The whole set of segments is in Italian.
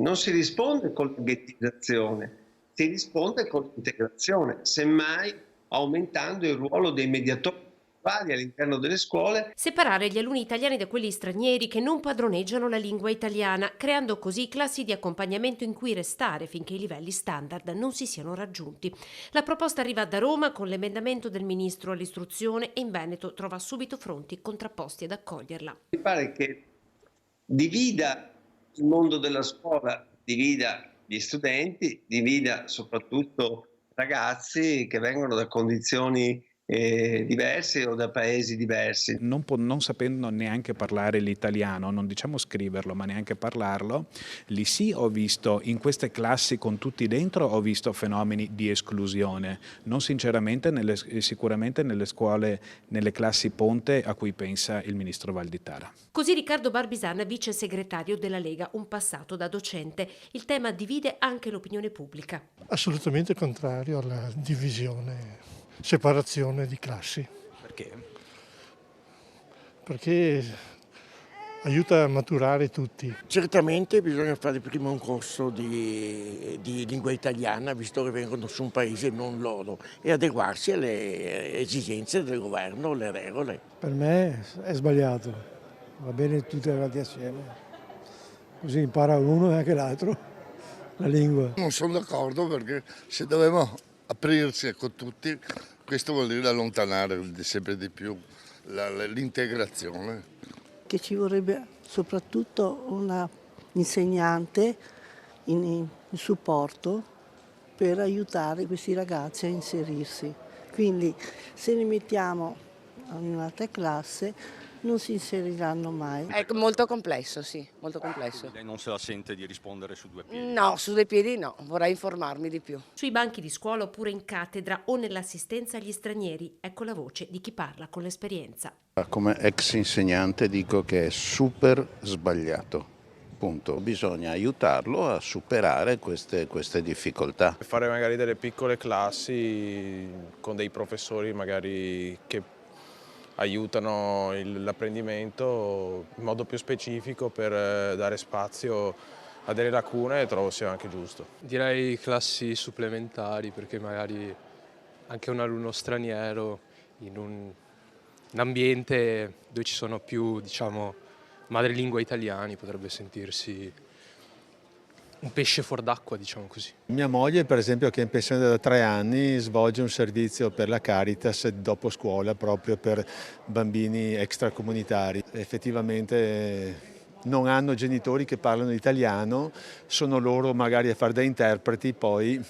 Non si risponde con la ghettizzazione, si risponde con l'integrazione, semmai aumentando il ruolo dei mediatori culturali all'interno delle scuole. Separare gli alunni italiani da quelli stranieri che non padroneggiano la lingua italiana, creando così classi di accompagnamento in cui restare finché i livelli standard non si siano raggiunti. La proposta arriva da Roma con l'emendamento del ministro all'istruzione e in Veneto trova subito fronti contrapposti ad accoglierla. Mi pare che divida il mondo della scuola, divida gli studenti, divida soprattutto ragazzi che vengono da condizioni diverse o da paesi diversi. Non sapendo neanche parlare l'italiano, non diciamo scriverlo, ma neanche parlarlo, lì sì ho visto in queste classi con tutti dentro, ho visto fenomeni di esclusione, non sinceramente sicuramente nelle scuole, nelle classi ponte a cui pensa il ministro Valditara. Così Riccardo Barbisana, vice segretario della Lega, un passato da docente. Il tema divide anche l'opinione pubblica. Assolutamente contrario alla divisione, separazione di classi, Perché? perché aiuta a maturare tutti. Certamente bisogna fare prima un corso di lingua italiana, visto che vengono su un paese non loro, e adeguarsi alle esigenze del governo, le regole. Per me è sbagliato, va bene tutti avanti assieme, così impara uno e anche l'altro la lingua. Non sono d'accordo perché se dobbiamo aprirci con tutti, questo vuol dire allontanare sempre di più l'integrazione. Che ci vorrebbe soprattutto una insegnante in supporto per aiutare questi ragazzi a inserirsi. Quindi se li mettiamo in un'altra classe non si inseriranno mai. È molto complesso, sì, molto complesso. Lei non se la sente di rispondere su due piedi? No, su due piedi no, vorrei informarmi di più. Sui banchi di scuola oppure in cattedra o nell'assistenza agli stranieri, ecco la voce di chi parla con l'esperienza. Come ex insegnante dico che è super sbagliato. Punto. Bisogna aiutarlo a superare queste difficoltà. Fare magari delle piccole classi con dei professori magari che aiutano l'apprendimento in modo più specifico per dare spazio a delle lacune, trovo sia anche giusto. Direi classi supplementari, perché magari anche un alunno straniero in un ambiente dove ci sono più, diciamo, madrelingua italiani potrebbe sentirsi un pesce fuor d'acqua, diciamo così. Mia moglie, per esempio, che è in pensione da 3 anni, svolge un servizio per la Caritas dopo scuola proprio per bambini extracomunitari. Effettivamente non hanno genitori che parlano italiano, sono loro magari a fare da interpreti poi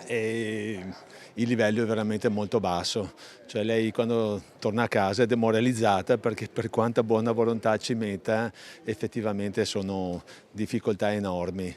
e il livello è veramente molto basso. Cioè lei quando torna a casa è demoralizzata perché per quanta buona volontà ci metta effettivamente sono difficoltà enormi.